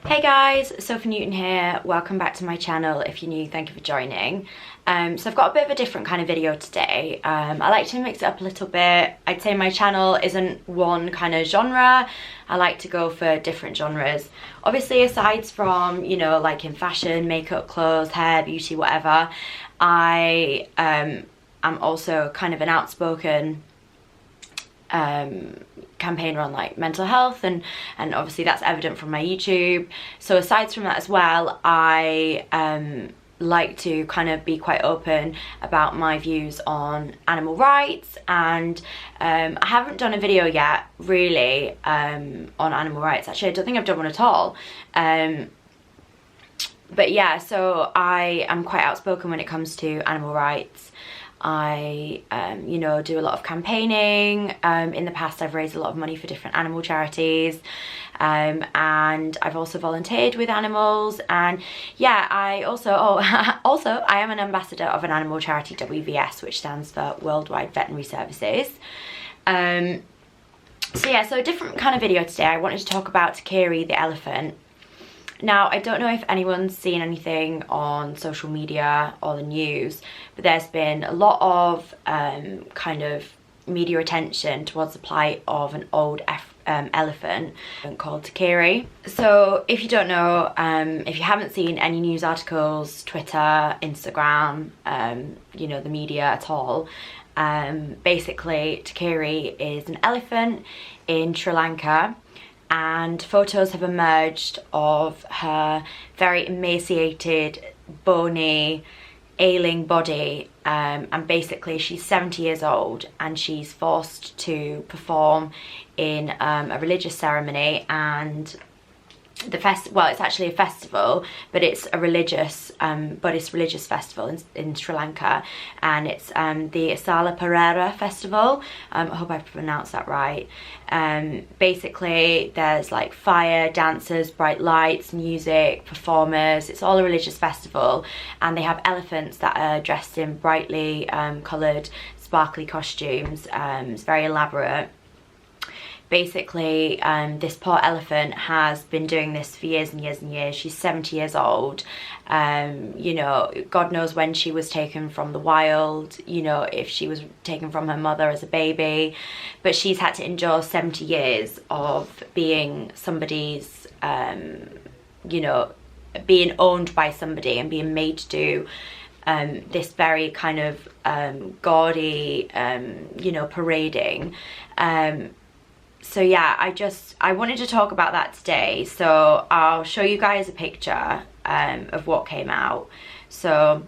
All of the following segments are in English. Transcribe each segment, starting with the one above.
Hey guys, Sophie Newton here. Welcome back to my channel. If you're new, thank you for joining. So I've got a bit of a different kind of video today. I like to mix it up a little bit. I'd say my channel isn't one kind of genre. I like to go for different genres. Obviously, aside from, you know, like in fashion, makeup, clothes, hair, beauty, whatever, I am also kind of an outspoken campaigner on like mental health, and obviously that's evident from my YouTube. So aside from that as well, I like to kind of be quite open about my views on animal rights, and I haven't done a video yet really on animal rights. Actually, I don't think I've done one at all. But yeah, so I am quite outspoken when it comes to animal rights. I, you know, do a lot of campaigning. In the past, I've raised a lot of money for different animal charities, and I've also volunteered with animals. And yeah, I also, also I am an ambassador of an animal charity, WVS, which stands for Worldwide Veterinary Services. So yeah, so a different kind of video today. I wanted to talk about Tikiri, the elephant. Now, I don't know if anyone's seen anything on social media or the news, but there's been a lot of kind of media attention towards the plight of an old elephant called Tikiri. So if you don't know, if you haven't seen any news articles, Twitter, Instagram, you know, the media at all, basically Tikiri is an elephant in Sri Lanka. And photos have emerged of her very emaciated, bony, ailing body, and basically she's 70 years old and she's forced to perform in a religious ceremony. And well, it's actually a festival, but it's a religious Buddhist religious festival in Sri Lanka, and it's the Esala Perehara festival. I hope I pronounced that right. Basically there's like fire, dancers, bright lights, music, performers. It's all a religious festival, and they have elephants that are dressed in brightly coloured sparkly costumes. It's very elaborate. Basically, this poor elephant has been doing this for years and years and years. She's 70 years old. You know, God knows when she was taken from the wild, you know, if she was taken from her mother as a baby. But she's had to endure 70 years of being somebody's, you know, being owned by somebody and being made to do this very kind of gaudy, you know, parading. So yeah, I wanted to talk about that today. So I'll show you guys a picture of what came out. So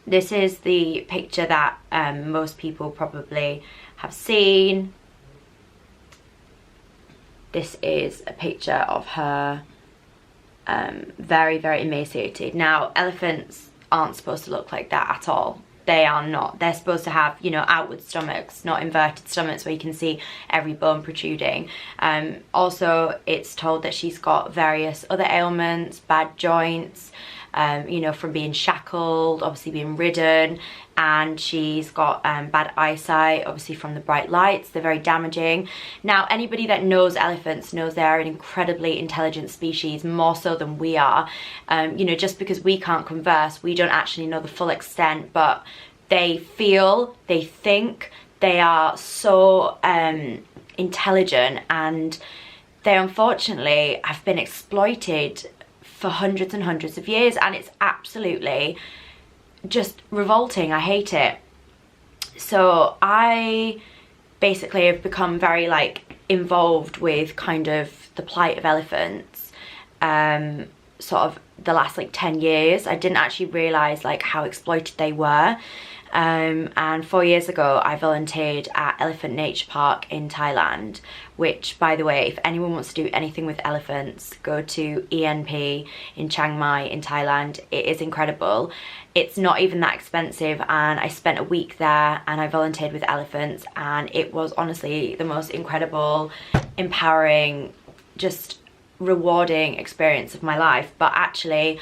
this is the picture that most people probably have seen. This is a picture of her very, very emaciated. Now, elephants aren't supposed to look like that at all. They are not. They're supposed to have, you know, outward stomachs, not inverted stomachs where you can see every bone protruding. Also, it's told that she's got various other ailments, bad joints, you know, from being shackled, obviously being ridden, and she's got bad eyesight, obviously from the bright lights. They're very damaging. Now, anybody that knows elephants knows they're an incredibly intelligent species, more so than we are. You know, just because we can't converse, we don't actually know the full extent, but they feel, they think, they are so intelligent, and they unfortunately have been exploited for hundreds and hundreds of years, and it's absolutely just revolting. I hate it. So I basically have become very like involved with kind of the plight of elephants sort of the last like 10 years. I didn't actually realize like how exploited they were. And 4 years ago I volunteered at Elephant Nature Park in Thailand, which, by the way, if anyone wants to do anything with elephants, go to ENP in Chiang Mai in Thailand. It is incredible. It's not even that expensive, and I spent a week there and I volunteered with elephants, and it was honestly the most incredible, empowering, just rewarding experience of my life. But actually,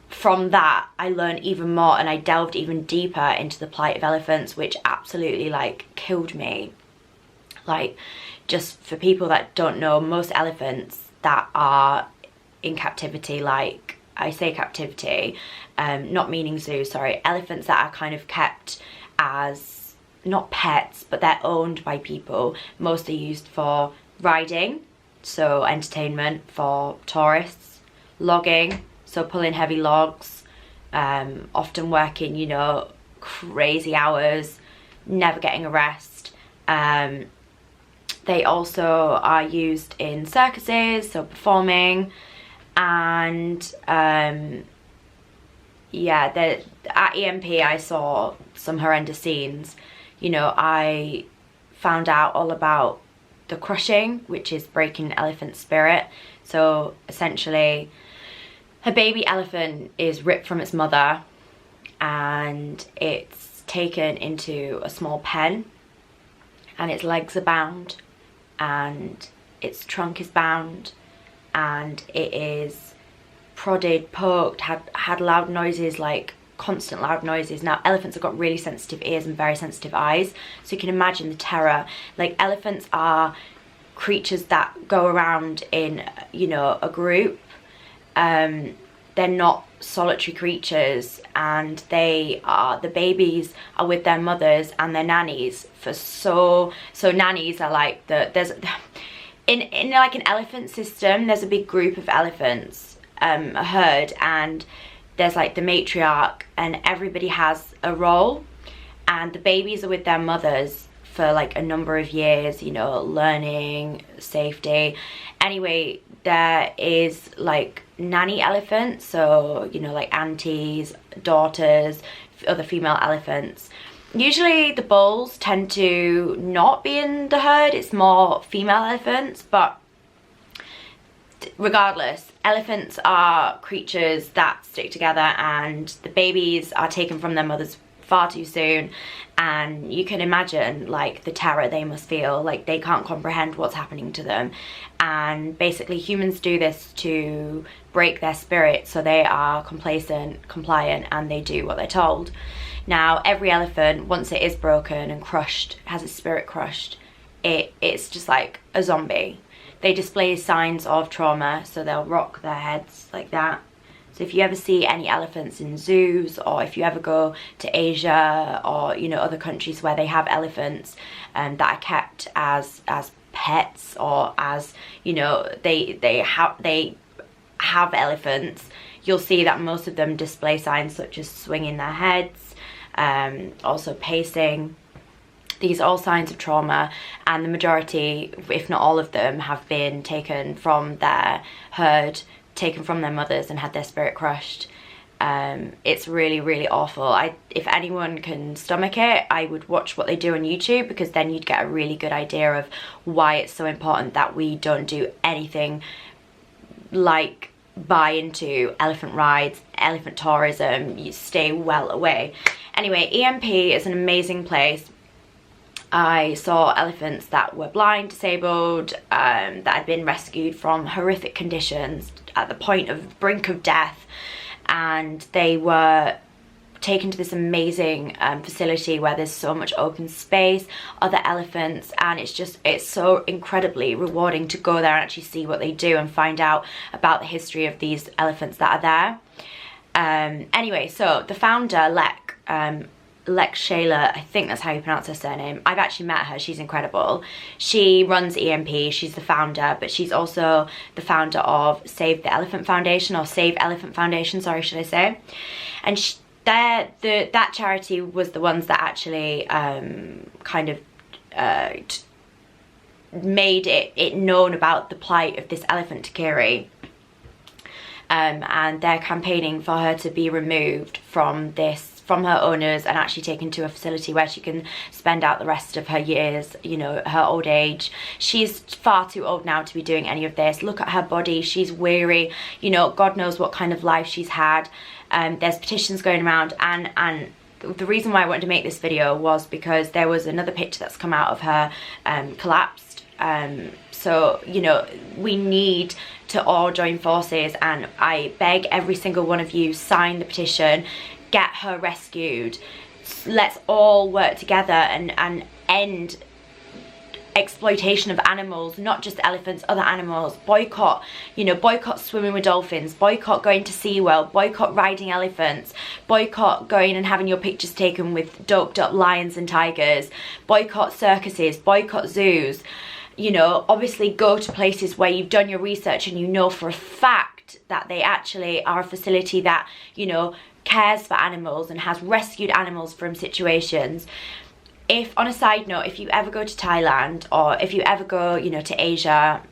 from that I learned even more, and I delved even deeper into the plight of elephants, which absolutely like killed me. Like, just for people that don't know, most elephants that are in captivity, like, I say captivity, not meaning zoo, sorry, elephants that are kind of kept as, not pets, but they're owned by people, mostly used for riding, so entertainment for tourists, logging, so pulling heavy logs, often working, you know, crazy hours, never getting a rest. They also are used in circuses, so performing, and yeah, at EMP I saw some horrendous scenes. You know, I found out all about the crushing, which is breaking an elephant's spirit. So essentially, a baby elephant is ripped from its mother and it's taken into a small pen, and its legs are bound and its trunk is bound, and it is prodded, poked, had loud noises, like constant loud noises. Now, elephants have got really sensitive ears and very sensitive eyes, so you can imagine the terror. Like, elephants are creatures that go around in, you know, a group. They're not solitary creatures, and the babies are with their mothers and their nannies for so nannies are like there's in like an elephant system, there's a big group of elephants, a herd, and there's like the matriarch, and everybody has a role, and the babies are with their mothers for like a number of years, you know, learning, safety. Anyway, there is like nanny elephants, so, you know, like aunties, daughters, other female elephants. Usually the bulls tend to not be in the herd, it's more female elephants, but regardless, elephants are creatures that stick together, and the babies are taken from their mothers far too soon, and you can imagine like the terror they must feel. Like, they can't comprehend what's happening to them, and basically humans do this to break their spirit, so they are complacent, compliant, and they do what they're told. Now, every elephant, once it is broken and crushed, has its spirit crushed, it's just like a zombie. They display signs of trauma, so they'll rock their heads like that. So if you ever see any elephants in zoos, or if you ever go to Asia or, you know, other countries where they have elephants that are kept as pets, or as, you know, they have elephants, you'll see that most of them display signs such as swinging their heads, also pacing. These are all signs of trauma, and the majority, if not all of them, have been taken from their herd, taken from their mothers, and had their spirit crushed. It's really, really awful. If anyone can stomach it, I would watch what they do on YouTube, because then you'd get a really good idea of why it's so important that we don't do anything like buy into elephant rides, elephant tourism. You stay well away. Anyway, EMP is an amazing place. I saw elephants that were blind, disabled, that had been rescued from horrific conditions at the point of brink of death, and they were taken to this amazing facility where there's so much open space, other elephants, and it's so incredibly rewarding to go there and actually see what they do and find out about the history of these elephants that are there. Anyway, so the founder, Lek Shayla, I think that's how you pronounce her surname. I've actually met her, she's incredible. She runs EMP, she's the founder, but she's also the founder of Save the Elephant Foundation, or Save Elephant Foundation, sorry, should I say. And that charity was the ones that actually kind of made it known about the plight of this elephant, Tikiri. And they're campaigning for her to be removed from her owners and actually taken to a facility where she can spend out the rest of her years, you know, her old age. She's far too old now to be doing any of this. Look at her body, she's weary, you know, God knows what kind of life she's had. There's petitions going around, and the reason why I wanted to make this video was because there was another picture that's come out of her collapsed. So, you know, we need to all join forces, and I beg every single one of you, sign the petition, get her rescued. Let's all work together and end exploitation of animals, not just elephants, other animals. Boycott, you know, boycott swimming with dolphins, boycott going to SeaWorld, boycott riding elephants, boycott going and having your pictures taken with doped up lions and tigers, boycott circuses, boycott zoos. You know, obviously go to places where you've done your research and you know for a fact that they actually are a facility that, you know, cares for animals and has rescued animals from situations. If, on a side note, if you ever go to Thailand, or if you ever go, you know, to Asia,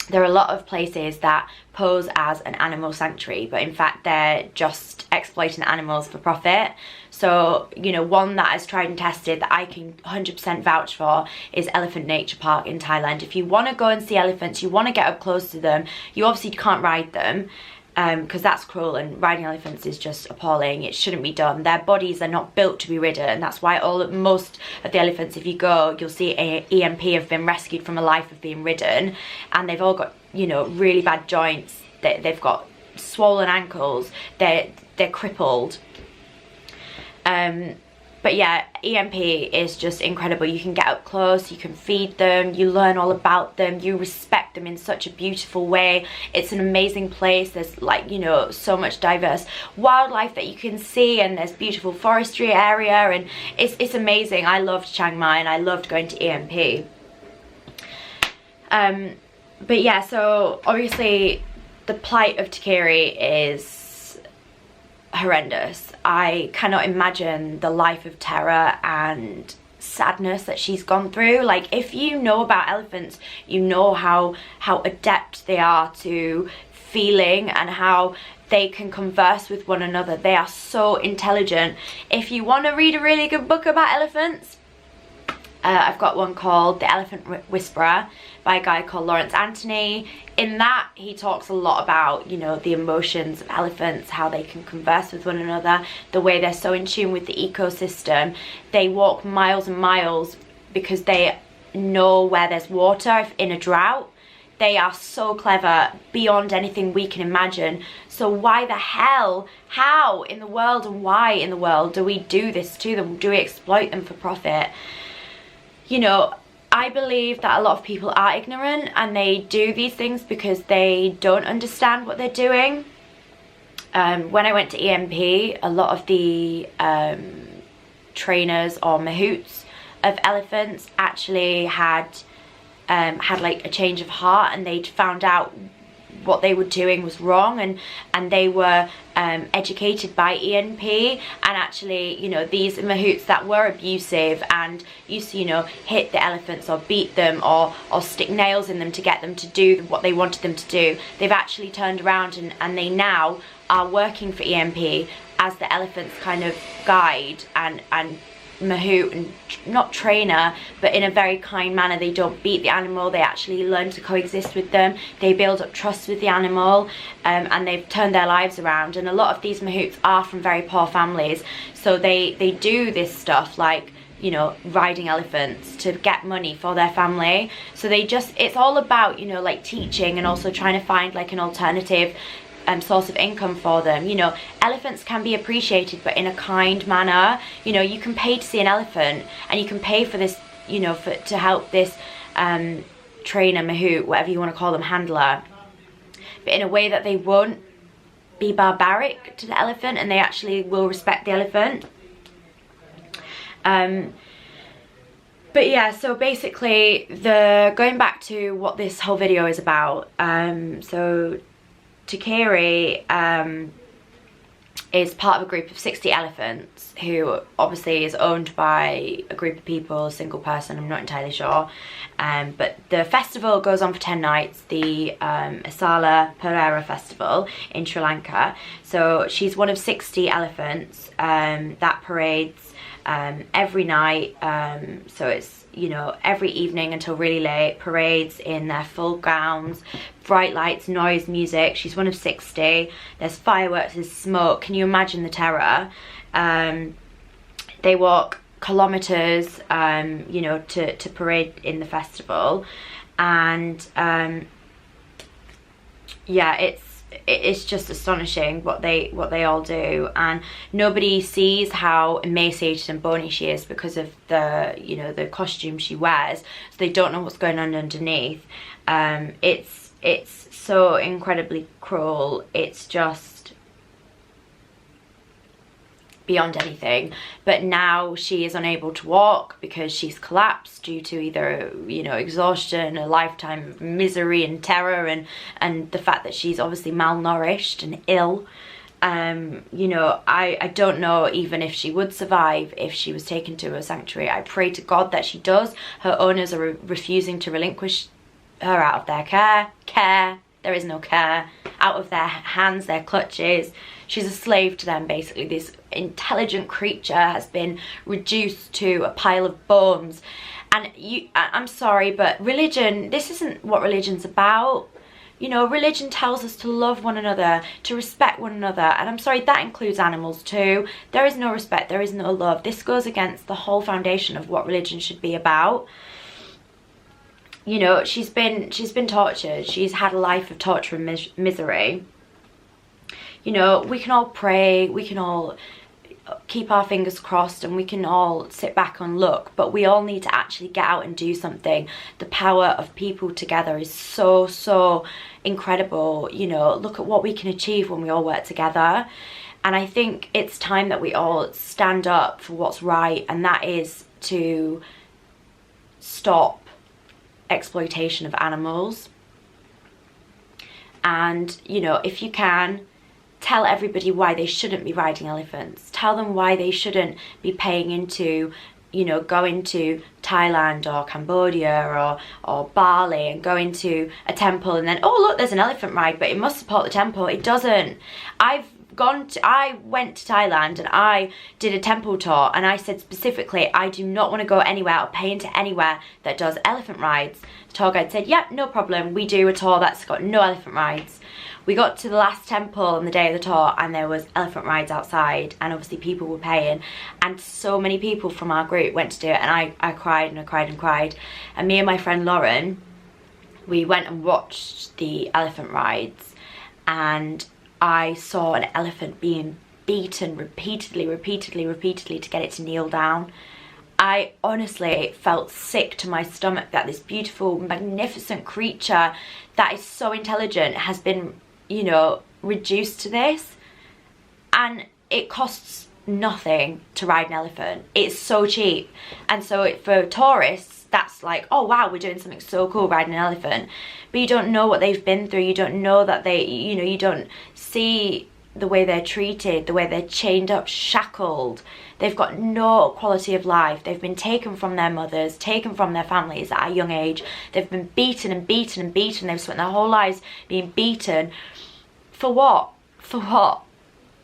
there are a lot of places that pose as an animal sanctuary, but in fact they're just exploiting animals for profit. So, you know, one that is tried and tested that I can 100% vouch for is Elephant Nature Park in Thailand. If you want to go and see elephants, you want to get up close to them, you obviously can't ride them, because that's cruel, and riding elephants is just appalling. It shouldn't be done. Their bodies are not built to be ridden. That's why most of the elephants, if you go, you'll see EMP have been rescued from a life of being ridden, and they've all got, you know, really bad joints. They've got swollen ankles. They're crippled. But yeah, EMP is just incredible. You can get up close, you can feed them, you learn all about them, you respect them in such a beautiful way. It's an amazing place. There's, like, you know, so much diverse wildlife that you can see, and there's beautiful forestry area, and it's amazing. I loved Chiang Mai and I loved going to EMP. But yeah, so obviously the plight of Tikiri is horrendous. I cannot imagine the life of terror and sadness that she's gone through. Like, if you know about elephants, you know how adept they are to feeling and how they can converse with one another. They are so intelligent. If you want to read a really good book about elephants, I've got one called The Elephant Whisperer by a guy called Lawrence Anthony. In that, he talks a lot about, you know, the emotions of elephants, how they can converse with one another, the way they're so in tune with the ecosystem. They walk miles and miles because they know where there's water in a drought. They are so clever beyond anything we can imagine. So why the hell, how in the world, and why in the world do we do this to them? Do we exploit them for profit? You know, I believe that a lot of people are ignorant and they do these things because they don't understand what they're doing. When I went to EMP, a lot of the trainers or mahouts of elephants actually had like a change of heart, and they'd found out what they were doing was wrong, and they were educated by EMP, and actually, you know, these mahouts that were abusive and used to, you know, hit the elephants or beat them or stick nails in them to get them to do what they wanted them to do, they've actually turned around and they now are working for EMP as the elephant's kind of guide and mahout, and not trainer, but in a very kind manner. They don't beat the animal, they actually learn to coexist with them, they build up trust with the animal, and they've turned their lives around. And a lot of these mahouts are from very poor families, so they do this stuff, like, you know, riding elephants to get money for their family. So they just, it's all about, you know, like teaching and also trying to find like an alternative source of income for them. You know, elephants can be appreciated, but in a kind manner. You know, you can pay to see an elephant, and you can pay for this, you know, to help this trainer, mahout, whatever you want to call them, handler, but in a way that they won't be barbaric to the elephant, and they actually will respect the elephant. But yeah, so basically, going back to what this whole video is about, so Tikiri is part of a group of 60 elephants, who obviously is owned by a group of people, a single person, I'm not entirely sure. But the festival goes on for 10 nights, the Esala Perehara festival in Sri Lanka. So she's one of 60 elephants that parades every night. So it's, you know, every evening until really late, parades in their full gowns, bright lights, noise, music. She's one of 60. There's fireworks, there's smoke. Can you imagine the terror? They walk kilometers, you know, to parade in the festival. And yeah, it's just astonishing what they all do, and nobody sees how emaciated and bony she is because of the, you know, the costume she wears, so they don't know what's going on underneath. It's so incredibly cruel. It's just beyond anything. But now she is unable to walk because she's collapsed due to either, you know, exhaustion, a lifetime of misery and terror, and the fact that she's obviously malnourished and ill. You know, I don't know even if she would survive if she was taken to a sanctuary. I pray to God that she does. Her owners are refusing to relinquish her out of their care. There is no care. Out of their hands, their clutches. She's a slave to them, basically. This intelligent creature has been reduced to a pile of bones. And I'm sorry, but religion, this isn't what religion's about. You know, religion tells us to love one another, to respect one another. And I'm sorry, that includes animals too. There is no respect, there is no love. This goes against the whole foundation of what religion should be about. You know, she's been tortured. She's had a life of torture and misery. You know, we can all pray, we can all keep our fingers crossed, and we can all sit back and look, but we all need to actually get out and do something. The power of people together is so incredible. You know, look at what we can achieve when we all work together. And I think it's time that we all stand up for what's right, and that is to stop exploitation of animals. And, you know, if you can, tell everybody why they shouldn't be riding elephants. Tell them why they shouldn't be paying into, you know, going to Thailand or Cambodia or Bali and going to a temple and then, oh look, there's an elephant ride, but it must support the temple. It doesn't. I went to Thailand and I did a temple tour, and I said specifically, I do not want to go anywhere or pay into anywhere that does elephant rides. The tour guide said, yep, no problem, we do a tour that's got no elephant rides. We got to the last temple on the day of the tour and there was elephant rides outside, and obviously people were paying, and so many people from our group went to do it, and I cried and I cried and cried. And me and my friend Lauren, we went and watched the elephant rides, and I saw an elephant being beaten repeatedly to get it to kneel down. I honestly felt sick to my stomach that this beautiful, magnificent creature that is so intelligent has been, you know, reduced to this. And it costs nothing to ride an elephant. It's so cheap. And so for tourists, that's like, oh wow, we're doing something so cool, riding an elephant. But you don't know what they've been through. You don't know that they, you know, you don't see the way they're treated, the way they're chained up, shackled. They've got no quality of life. They've been taken from their mothers, taken from their families at a young age. They've been beaten and beaten and beaten. They've spent their whole lives being beaten. For what? For what?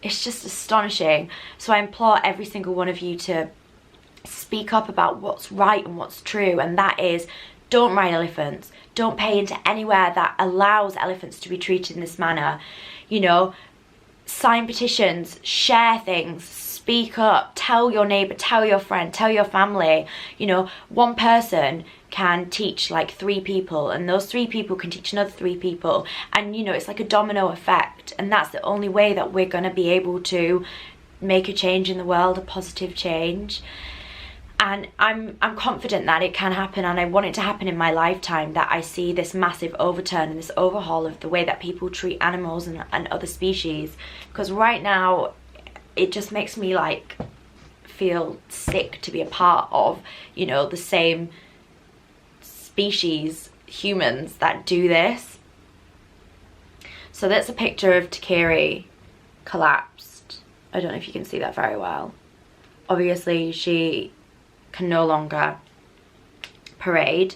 It's just astonishing. So I implore every single one of you to speak up about what's right and what's true, and that is, don't ride elephants. Don't pay into anywhere that allows elephants to be treated in this manner. You know, sign petitions, share things, speak up, tell your neighbour, tell your friend, tell your family. You know, one person can teach like 3 people, and those 3 people can teach another 3 people, and you know, it's like a domino effect, and that's the only way that we're going to be able to make a change in the world, a positive change. And I'm confident that it can happen, and I want it to happen in my lifetime, that I see this massive overturn and this overhaul of the way that people treat animals and other species. Because right now it just makes me like feel sick to be a part of, you know, the same species, humans, that do this. So that's a picture of Tikiri collapsed. I don't know if you can see that very well. Obviously she can no longer parade.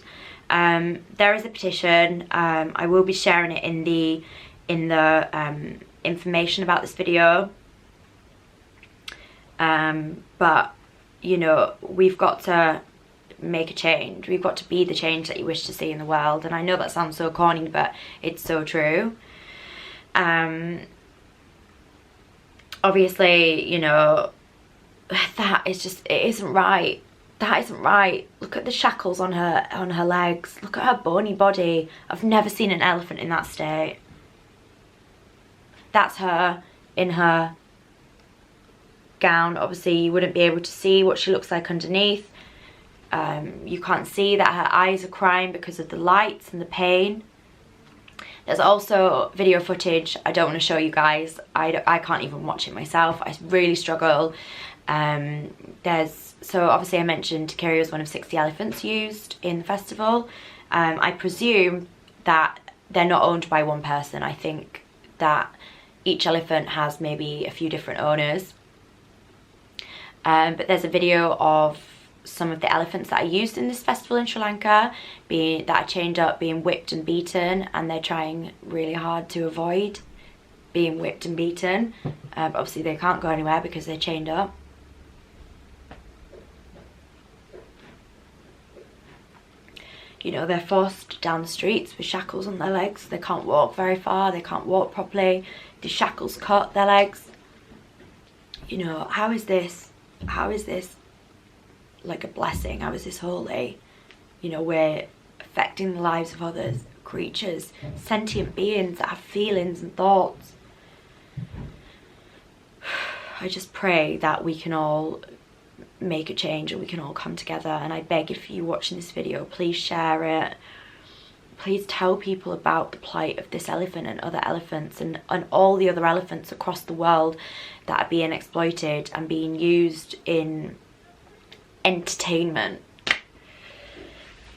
There is a petition. I will be sharing it in the information about this video. But you know, we've got to make a change. We've got to be the change that you wish to see in the world. And I know that sounds so corny, but it's so true. Obviously, you know, that is just, it isn't right. That isn't right. Look at the shackles on her legs. Look at her bony body. I've never seen an elephant in that state. That's her in her gown. Obviously you wouldn't be able to see what she looks like underneath. You can't see that her eyes are crying because of the lights and the pain. There's also video footage I don't want to show you guys. I can't even watch it myself. I really struggle. So obviously I mentioned Tikiri was one of 60 elephants used in the festival. I presume that they're not owned by one person. I think that each elephant has maybe a few different owners. But there's a video of some of the elephants that are used in this festival in Sri Lanka that are chained up, being whipped and beaten, and they're trying really hard to avoid being whipped and beaten. But obviously they can't go anywhere because they're chained up. You know, they're forced down the streets with shackles on their legs. They can't walk very far, they can't walk properly. The shackles cut their legs. You know, how is this like a blessing? How is this holy? You know, we're affecting the lives of others, creatures, sentient beings that have feelings and thoughts. I just pray that we can all make a change and we can all come together. And I beg, if you're watching this video, please share it. Please tell people about the plight of this elephant and other elephants and all the other elephants across the world that are being exploited and being used in entertainment.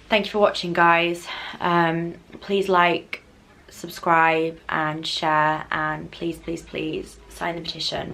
Thank you for watching, guys. Please like, subscribe and share, and please, please, please sign the petition.